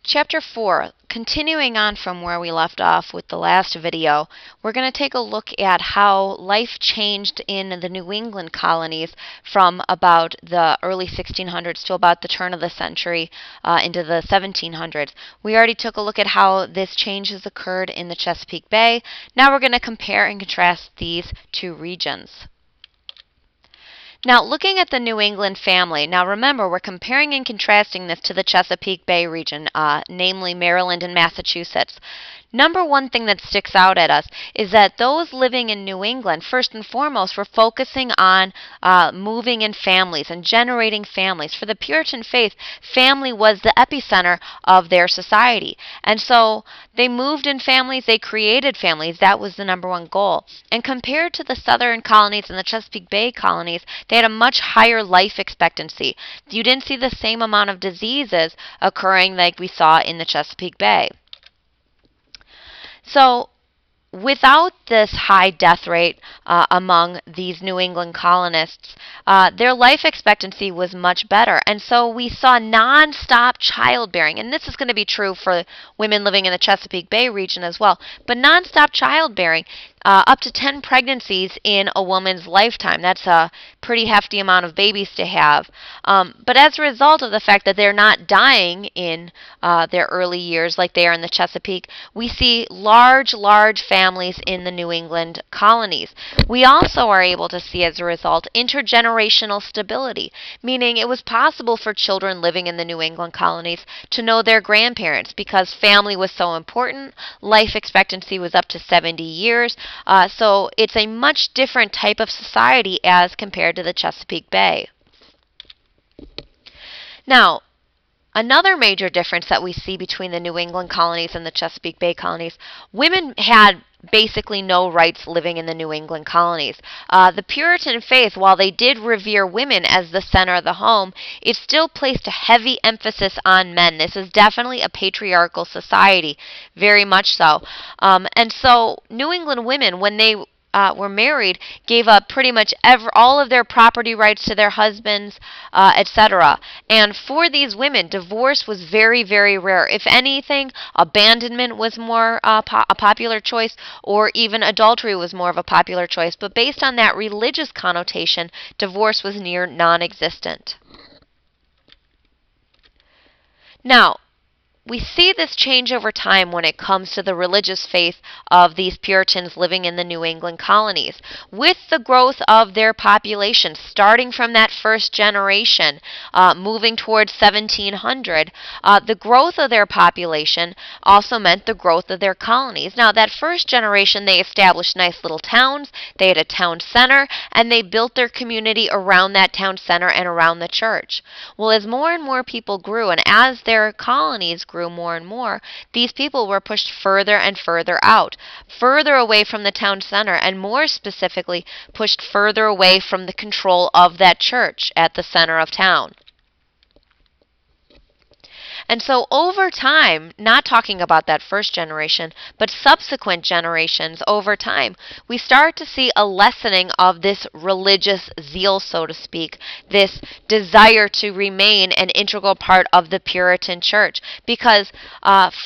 Chapter 4, continuing on from where we left off with the last video, we're going to take a look at how life changed in the New England colonies from about the early 1600s to about the turn of the century into the 1700s. We already took a look at how this change has occurred in the Chesapeake Bay. Now we're going to compare and contrast these two regions. Now, looking at the New England family, now remember, we're comparing and contrasting this to the Chesapeake Bay region, namely Maryland and Massachusetts. Number one thing that sticks out at us is that those living in New England, first and foremost, were focusing on moving in families and generating families. For the Puritan faith, family was the epicenter of their society. And so they moved in families, they created families. That was the number one goal. And compared to the southern colonies and the Chesapeake Bay colonies, they had a much higher life expectancy. You didn't see the same amount of diseases occurring like we saw in the Chesapeake Bay. So, without this high death rate among these New England colonists, their life expectancy was much better. And so we saw nonstop childbearing. And this is going to be true for women living in the Chesapeake Bay region as well. But nonstop childbearing, up to 10 pregnancies in a woman's lifetime. That's a pretty hefty amount of babies to have. But as a result of the fact that they're not dying in their early years like they are in the Chesapeake, we see large families in the New England colonies. We also are able to see, as a result, intergenerational stability, meaning it was possible for children living in the New England colonies to know their grandparents because family was so important. Life expectancy was up to 70 years. So it's a much different type of society as compared to the Chesapeake Bay. Now, another major difference that we see between the New England colonies and the Chesapeake Bay colonies, women had basically no rights living in the New England colonies. The Puritan faith, while they did revere women as the center of the home, it still placed a heavy emphasis on men. This is definitely a patriarchal society, very much so. And so New England women, when they were married, gave up pretty much all of their property rights to their husbands, etc. And for these women, divorce was very rare. If anything, abandonment was more a popular choice, or even adultery was more of a popular choice. But based on that religious connotation, divorce was near non-existent. Now, we see this change over time when it comes to the religious faith of these Puritans living in the New England colonies. With the growth of their population, starting from that first generation, moving towards 1700, the growth of their population also meant the growth of their colonies. Now, that first generation, they established nice little towns, they had a town center, and they built their community around that town center and around the church. Well, as more and more people grew, and as their colonies grew more and more, these people were pushed further and further out, further away from the town center, and more specifically, pushed further away from the control of that church at the center of town. And so over time, not talking about that first generation, but subsequent generations over time, we start to see a lessening of this religious zeal, so to speak, this desire to remain an integral part of the Puritan church, because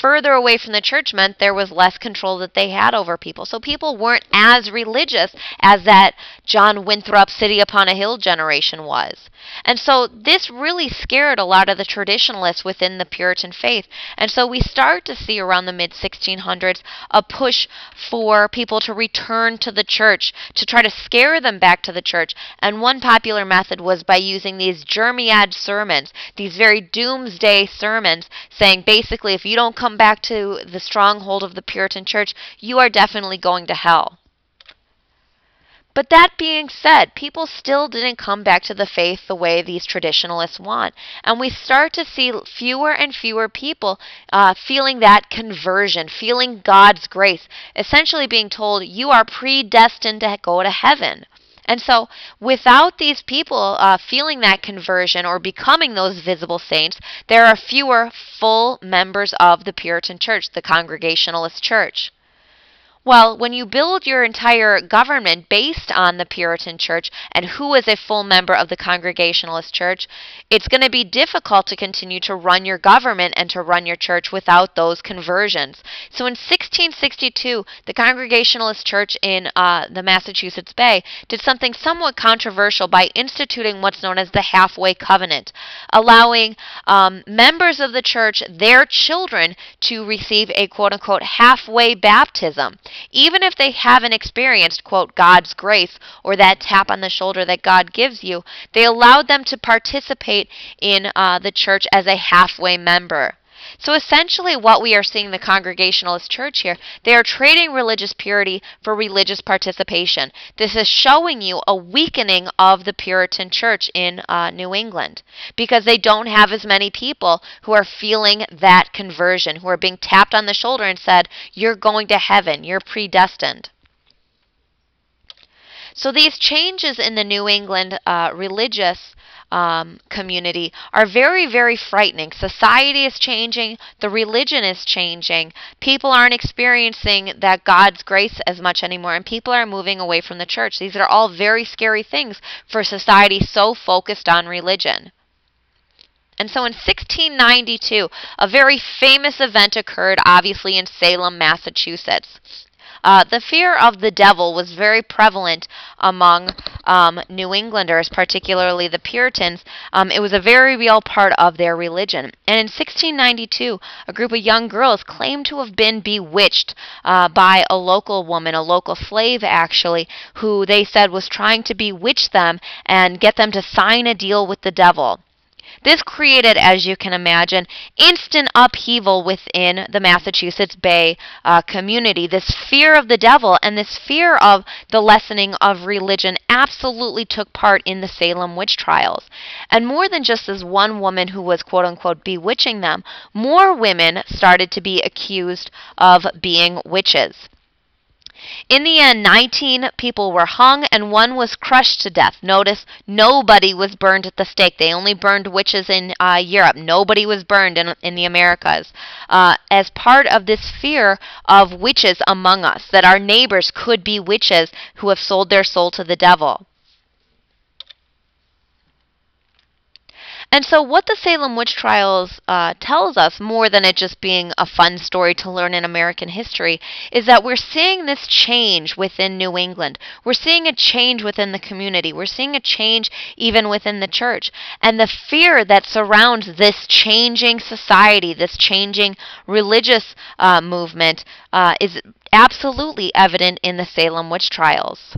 further away from the church meant there was less control that they had over people. So people weren't as religious as that John Winthrop City Upon a Hill generation was. And so this really scared a lot of the traditionalists within the Puritan faith. And so we start to see around the mid-1600s a push for people to return to the church, to try to scare them back to the church. And one popular method was by using these Jeremiad sermons, these very doomsday sermons, saying basically if you don't come back to the stronghold of the Puritan church, you are definitely going to hell. But that being said, people still didn't come back to the faith the way these traditionalists want. And we start to see fewer and fewer people feeling that conversion, feeling God's grace, essentially being told you are predestined to go to heaven. And so without these people feeling that conversion or becoming those visible saints, there are fewer full members of the Puritan church, the Congregationalist church. Well, when you build your entire government based on the Puritan church and who is a full member of the Congregationalist church, it's going to be difficult to continue to run your government and to run your church without those conversions. So in 1662, the Congregationalist church in the Massachusetts Bay did something somewhat controversial by instituting what's known as the halfway covenant, allowing members of the church, their children, to receive a quote-unquote halfway baptism. Even if they haven't experienced, quote, God's grace or that tap on the shoulder that God gives you, they allowed them to participate in the church as a halfway member. So essentially what we are seeing the Congregationalist church here, they are trading religious purity for religious participation. This is showing you a weakening of the Puritan church in New England because they don't have as many people who are feeling that conversion, who are being tapped on the shoulder and said, you're going to heaven, you're predestined. So these changes in the New England religious community are very, very frightening. Society is changing. The religion is changing. People aren't experiencing that God's grace as much anymore, and people are moving away from the church. These are all very scary things for society so focused on religion. And so in 1692, a very famous event occurred, obviously in Salem, Massachusetts. The fear of the devil was very prevalent among New Englanders, particularly the Puritans. It was a very real part of their religion. And in 1692, a group of young girls claimed to have been bewitched by a local woman, a local slave actually, who they said was trying to bewitch them and get them to sign a deal with the devil. This created, as you can imagine, instant upheaval within the Massachusetts Bay community. This fear of the devil and this fear of the lessening of religion absolutely took part in the Salem witch trials. And more than just this one woman who was quote-unquote bewitching them, more women started to be accused of being witches. In the end, 19 people were hung and one was crushed to death. Notice, nobody was burned at the stake. They only burned witches in Europe. Nobody was burned in the Americas. As part of this fear of witches among us, that our neighbors could be witches who have sold their soul to the devil. And so what the Salem witch trials tells us, more than it just being a fun story to learn in American history, is that we're seeing this change within New England. We're seeing a change within the community. We're seeing a change even within the church. And the fear that surrounds this changing society, this changing religious movement, is absolutely evident in the Salem witch trials.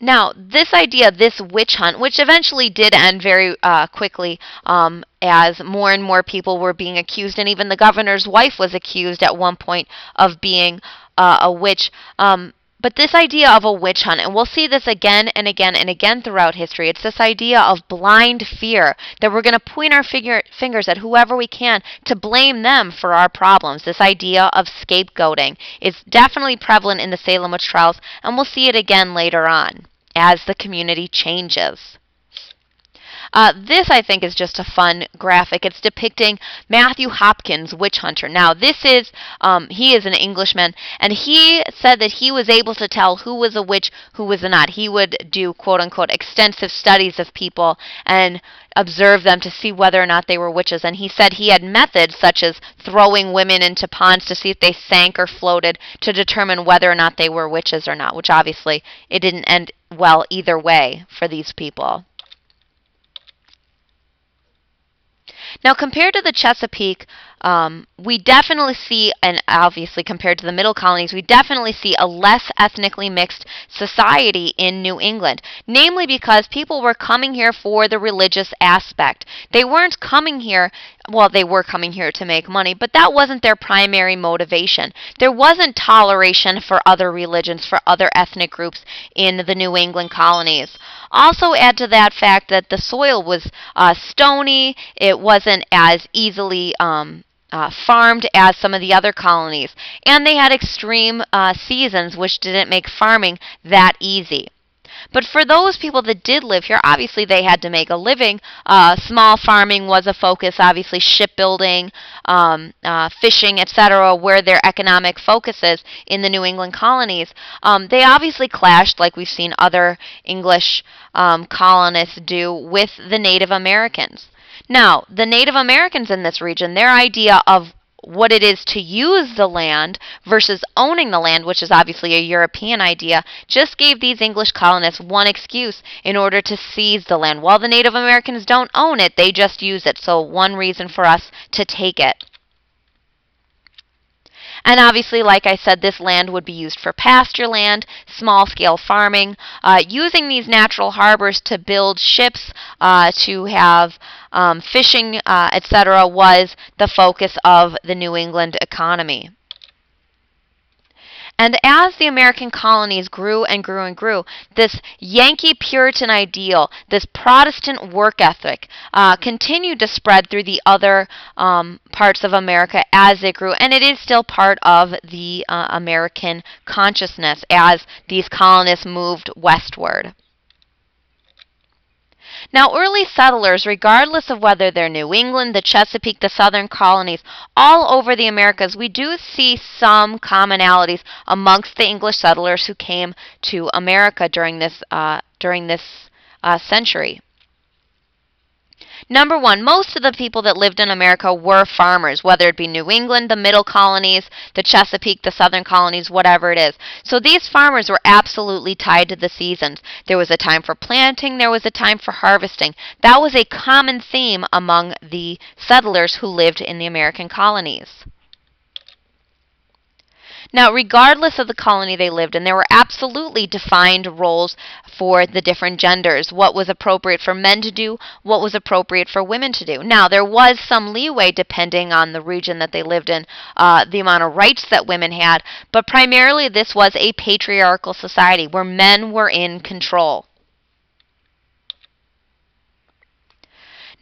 Now, this idea, this witch hunt, which eventually did end very quickly as more and more people were being accused, and even the governor's wife was accused at one point of being a witch. But this idea of a witch hunt, and we'll see this again and again and again throughout history, it's this idea of blind fear, that we're going to point our fingers at whoever we can to blame them for our problems. This idea of scapegoating is definitely prevalent in the Salem witch trials, and we'll see it again later on as the community changes. This, I think, is just a fun graphic. It's depicting Matthew Hopkins, witch hunter. Now, he is an Englishman, and he said that he was able to tell who was a witch, who was not. He would do, quote-unquote, extensive studies of people and observe them to see whether or not they were witches. And he said he had methods such as throwing women into ponds to see if they sank or floated to determine whether or not they were witches or not, which obviously it didn't end well either way for these people. Now, compared to the Chesapeake, we definitely see, and obviously compared to the middle colonies, we definitely see a less ethnically mixed society in New England, namely because people were coming here for the religious aspect. They weren't coming here, well, they were coming here to make money, but that wasn't their primary motivation. There wasn't toleration for other religions, for other ethnic groups in the New England colonies. Also add to that fact that the soil was stony, it wasn't as easily farmed as some of the other colonies, and they had extreme seasons which didn't make farming that easy. But for those people that did live here, obviously they had to make a living. Small farming was a focus, obviously shipbuilding, fishing, etc., were their economic focuses in the New England colonies. They obviously clashed, like we've seen other English colonists do, with the Native Americans. Now, the Native Americans in this region, their idea of what it is to use the land versus owning the land, which is obviously a European idea, just gave these English colonists one excuse in order to seize the land. While the Native Americans don't own it, they just use it. So one reason for us to take it. And obviously, like I said, this land would be used for pasture land, small-scale farming, using these natural harbors to build ships, to have fishing, etc., was the focus of the New England economy. And as the American colonies grew and grew and grew, this Yankee Puritan ideal, this Protestant work ethic, continued to spread through the other parts of America as it grew. And it is still part of the American consciousness as these colonists moved westward. Now, early settlers, regardless of whether they're New England, the Chesapeake, the Southern colonies, all over the Americas, we do see some commonalities amongst the English settlers who came to America during this century. Number one, most of the people that lived in America were farmers, whether it be New England, the middle colonies, the Chesapeake, the southern colonies, whatever it is. So these farmers were absolutely tied to the seasons. There was a time for planting, there was a time for harvesting. That was a common theme among the settlers who lived in the American colonies. Now, regardless of the colony they lived in, there were absolutely defined roles for the different genders. What was appropriate for men to do, what was appropriate for women to do. Now, there was some leeway depending on the region that they lived in, the amount of rights that women had, but primarily this was a patriarchal society where men were in control.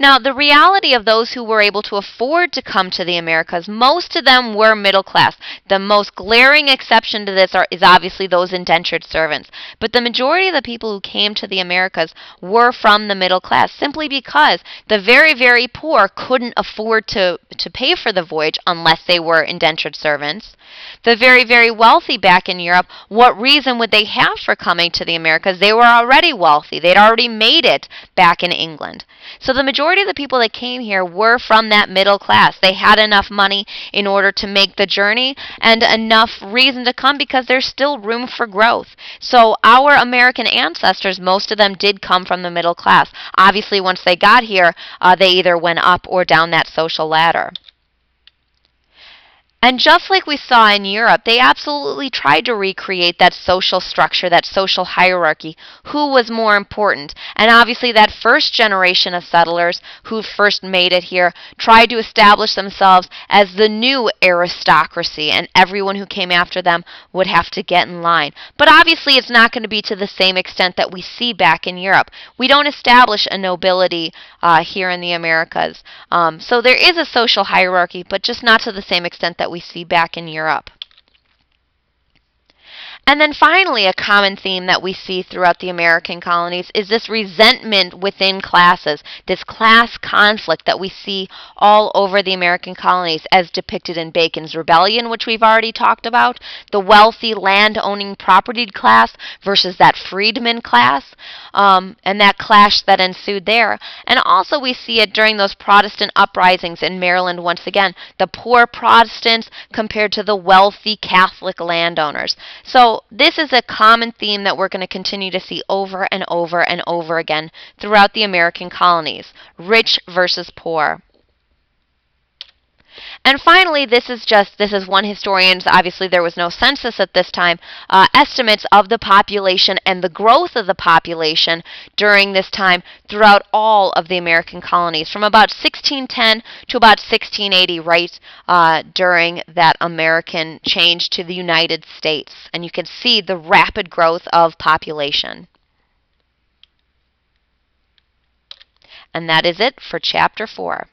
Now, the reality of those who were able to afford to come to the Americas, most of them were middle class. The most glaring exception to this is obviously those indentured servants. But the majority of the people who came to the Americas were from the middle class, simply because the very, very poor couldn't afford to pay for the voyage unless they were indentured servants. The very, very wealthy back in Europe, what reason would they have for coming to the Americas? They were already wealthy. They'd already made it back in England. So the majority of the people that came here were from that middle class. They had enough money in order to make the journey and enough reason to come because there's still room for growth. So our American ancestors, most of them did come from the middle class. Obviously, once they got here, they either went up or down that social ladder. And just like we saw in Europe, they absolutely tried to recreate that social structure, that social hierarchy. Who was more important? And obviously that first generation of settlers who first made it here tried to establish themselves as the new aristocracy, and everyone who came after them would have to get in line. But obviously it's not going to be to the same extent that we see back in Europe. We don't establish a nobility here in the Americas. So there is a social hierarchy, but just not to the same extent that we see back in Europe. And then finally, a common theme that we see throughout the American colonies is this resentment within classes, this class conflict that we see all over the American colonies as depicted in Bacon's Rebellion, which we've already talked about, the wealthy land-owning propertied class versus that freedman class, and that clash that ensued there. And also we see it during those Protestant uprisings in Maryland once again, the poor Protestants compared to the wealthy Catholic landowners. So this is a common theme that we're going to continue to see over and over and over again throughout the American colonies, rich versus poor. And finally, this is one historian's, obviously there was no census at this time, estimates of the population and the growth of the population during this time throughout all of the American colonies, from about 1610 to about 1680, right during that American change to the United States. And you can see the rapid growth of population. And that is it for Chapter 4.